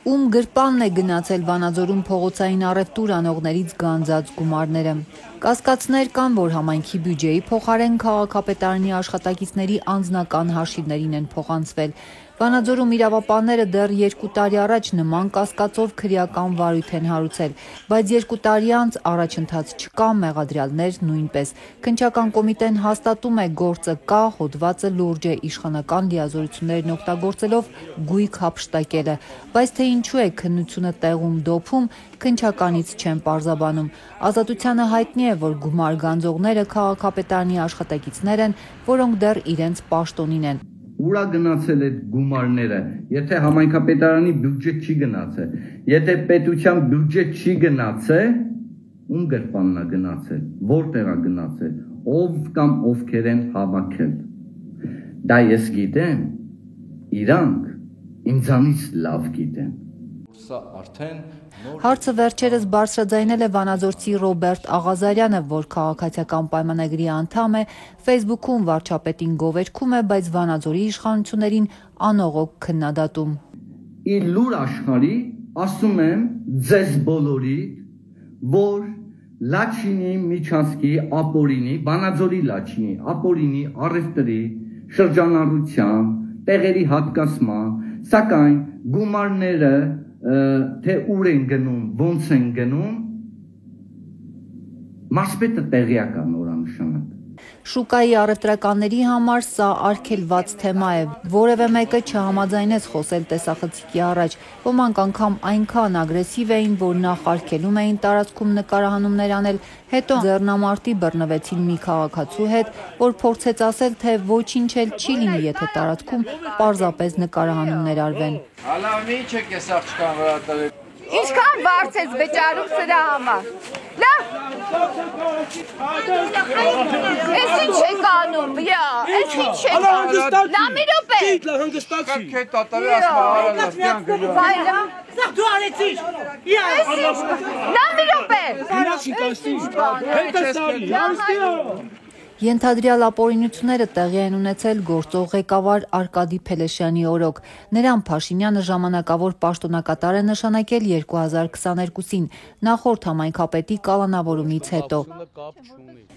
Ում գրպանն է գնացել Վանաձորում փողոցային առևտուր անողներից գանձած գումարները։ Կասկածներ կան, որ համայնքի բյուջեի փոխարեն քաղաքապետարանի աշխատակիցների անձնական հաշիվներին են փոխանցվել։ Վանաձորում իրավապահները դեռ 2 տարի առաջ նման կասկածով քրեական վարույթ են հարուցել, բայց 2 տարի անց առաջընթաց չկա, մեղադրյալներ նույնպես։ Քննչական կոմիտեն հաստատում է գործը կա, հոդվածը լուրջ է, իշխանական լիազորություններն օգտագործելով գույք հափշտակել է, բայց թե ինչու է քննությունը տեղում դոփում, քննչականից չեն պարզաբանում։ Ազատությանը հայտնի է, որ գումար գանձողները քաղաքապետարանի աշխատակիցներ են, որոնք դեռ իրենց պաշտոնին են։ Ուրա գնացել այդ գումարները, եթե համայնքապետարանի բյուջե չի գնացել, եթե պետության բյուջե չի գնացել, ում գրպանն է գնացել, որտեղ է գնացել, ով կամ ովքեր են հավաքել։ Դա ես գիտեմ, իրանք ինձանից լավ գիտեն։ Հարցը վերջերս բարձրաձայնել է վանաձորցի Ռոբերտ Աղազարյանը, որ քաղաքացիական պայմանագրի անդամ է, Facebook-ում վարչապետին գովերգում է, բայց Վանաձորի իշխանություններին անողոք քննադատում։ Իր լուր աշխարհի ասում եմ ձեզ բոլորի, որ Լաչինի, Միչանսկի, Ապորինի, Վանաձորի Լաչինի, Ապորինի, առևտրի, շրջանառության, տեղերի հատկացման, սակայն գումարները թե ուր են գնում, ոնց են գնում, մարզպետը տեղյակ է նորանշանակ։ Շուկայի առևտրականների համար սա արգելված թեմա է, որևէ մեկը չհամաձայնեց խոսել տեսախցիկի առաջ։ Ոմանք անգամ այնքան ագրեսիվ էին, որ նախ արգելում էին տարածքում նկարահանումներ անել, հետո ձեռնամարտի բռնվեցին մի քաղաքացու հետ, որ փորձեց ասել, թե ոչինչ էլ չի լինի, եթե տարածքում պարզապես նկարահանումներ արվեն։ Ինչքան վարձեց վճարում սրա համար։ Լավ։ Ես ինչ եք անում, ես ինչ եք անում։ Լավ մի րոպե։ Դու արեցիր։ Լավ մի րոպե։ Ենթադրյալ ապօրինությունները տեղի են ունեցել գործող ղեկավար Արկադի Փելեշյանի օրոք։ Նրան Փաշինյանը ժամանակավոր պաշտոնակատար է նշանակել 2022-ին, նախորդ համայնքապետի կալանավորումից հետո։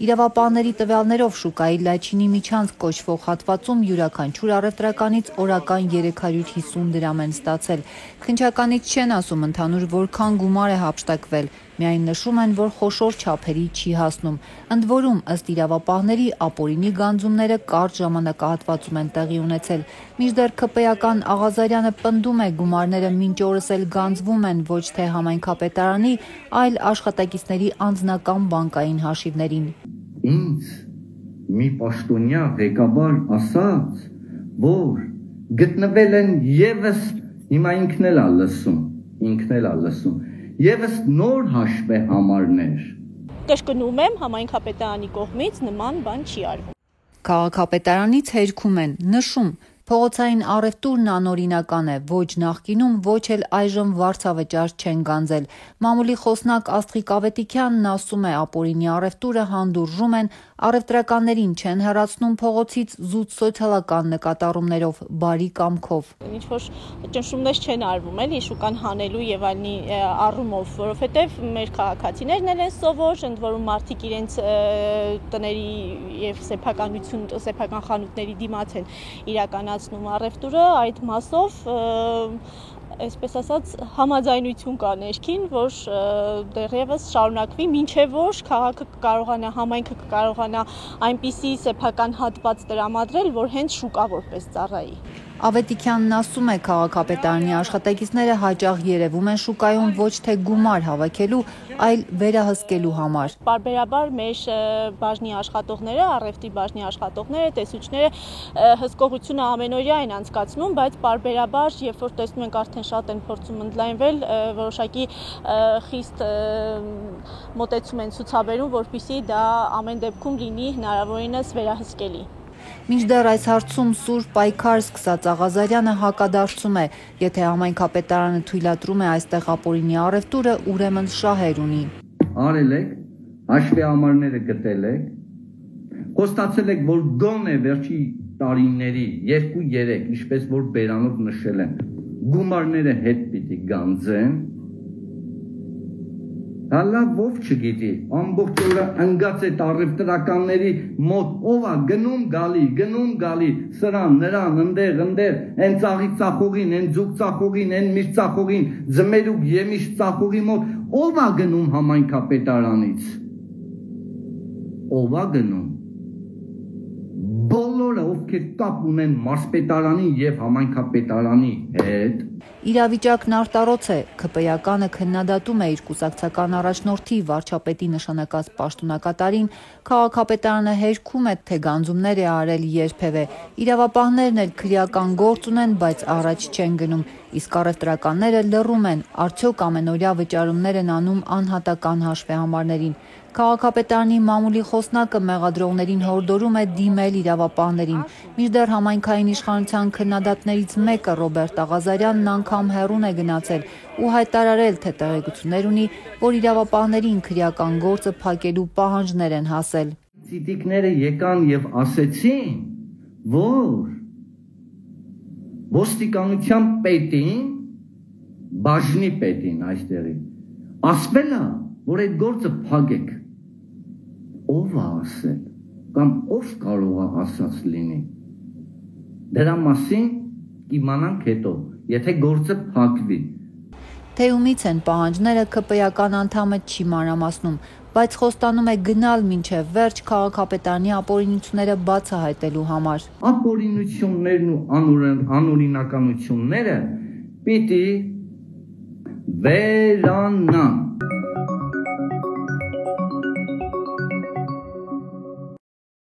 Իրավապահների տվյալներով շուկայի Լաչինի Միչանսկ կոչվող հատվածում յուրաքանչյուր առևտրականից օրական 350 դրամ են ստացել։ Քննչականից չեն ասում ընդհանուր որքան գումար է հափշտակվել, միայն նշում են, որ խոշոր չափերի չի հասնում։ Ընդ որում, ըստ իրավապահների, ապօրինի գանձումները կարճ ժամանակահատվածում են տեղի ունեցել։ Մինչդեռ ՔՊ-ական Աղազարյանը պնդում է, գումարները մինչ օրս էլ գանձվում են ոչ թե համայնքապետարանի, այլ աշխատակիցների անձնական բանկային հաշիվներին։ Ինձ մի պաշտոնյա ղեկավար ասաց, որ գտնվել են եւս հիմա ինքն էլ է լսում, եւս նոր հաշվեհամարներ։ Կրկնում եմ, համայնքապետարանի կողմից նման բան չի արվում։ Քաղաքապետարանից հերքում են, նշում, փողոցային առևտուրն անօրինական է, ոչ նախկինում, ոչ էլ այժմ վարձավճար չեն գանձել։ Մամուլի խոսնակ Աստղիկ Ավետիքյանն ասում է, ապօրինի առևտուրը հանդուրժում են, առևտրականներին չեն հեռացնում փողոցից զուտ սոցիալական նկատառումներով, բարի կամքով։ Ինչ-որ ճնշումներ չեն արվում, էլի շուկան հանելու եւ այլնի առումով, որովհետեւ մեր քաղաքացիներն են սովոր, ընդ որում մարդիկ իրենց տների եւ սեփական խանութների դիմաց են իրականացնում առևտուրը, այդ մասով այսպես ասած համաձայնություն կա ներքին, որ դեռևս շարունակվի, մինչև որ քաղաքը կարողանա, համայնքը կարողանա այնպիսի սեփական հատված տրամադրել, որ հենց շուկա որպես ծառայի։ Ավետիքյանն ասում է, քաղաքապետարանի աշխատակիցները հաճախ երևում են շուկայում ոչ թե գումար հավաքելու, այլ վերահսկելու համար։ Պարբերաբար մեր բաժնի աշխատողները, առևտրի բաժնի աշխատողները, տեսուչները հսկողությունը ամենօրյա են անցկացնում, բայց պարբերաբար, երբ որ տեսնում ենք արդեն շատ են փորձում ընդլայնվել, որոշակի խիստ մոտեցում են ցուցաբերում, որպեսզի դա ամեն դեպքում լինի հնարավորինս վերահսկելի։ Մինչդեռ այս հարցում սուր պայքար սկսած Աղազարյանը հակադարձում է, եթե համայնքապետարանը թույլատրում է այստեղ ապօրինի առևտուրը, ուրեմն շահեր ունի։ Արել եք, հաշվեհամարները գտել եք, խոստացել եք, որ գոնե վերջի տարիների 2-3, ինչպես որ բերանով նշել են, գումարները հետ պիտի գանձեն, հալա ով չգիտի, ամբողջ օրը ընգած այդ առևտրականների մոտ ով է գնում գալի, սրան, նրան, ընդեղ, են ծաղի ծախողին, են ձուկ ծախողին, են միշտ ծախողին, ձմերուկ եմիշ ծախողի մոտ, ով է գնում համայնքապետարանից, ով է գնում, բոլորը ովքեր կապ ունեն մարզպետարանի և համայնքապետարանի հետ, Իրավիճակն արտարոց է, ՔՊԵ-ականը քննադատում է իր կուսակցական առաջնորդի վարչապետի նշանակած պաշտոնակատարին, քաղաքապետարանը հերքում է, թե գանձումներ է արել երբևէ, իրավապահներն էլ քրեական գործ ունեն, բայց առաջ չեն գնում, իսկ առևտրականները լռում են, արդյոք ամենօրյա վճարումներ են անում անհատական հաշվեհամարներին։ Քաղաքապետարանի մամուլի խոսնակը մեղադրողներին հորդորում է դիմել իրավապահներին, մինչդեռ համայնքային իշխանության քննադատներից մեկը Ռոբերտ Աղազարյանն անգամ հեռուն է գնացել ու հայտարարել, թե տեղեկություններ ունի, որ իրավապահներին քրեական գործը փակելու պահանջներ են հասել։ Ցիտիկները եկան եւ ասեցին, որ ոստիկանության պետին, բաժնի պետին այստեղի, ասվել է, որ այդ գործը փակեք։ Ով է ասել, կամ ով կարող է ասած լինի։ Դրա մասին իմանանք հետո, եթե գործը փակվի։ Թե ումից են պահանջները ՔՊԵ-ական անդամը չի մանրամասնում, բայց խոստանում է գնալ մինչև վերջ քաղաքապետարանի ապօրինությունները բացահայտելու համար։ Ապօրինություններն ու անօրինականությունները պիտի վերանան։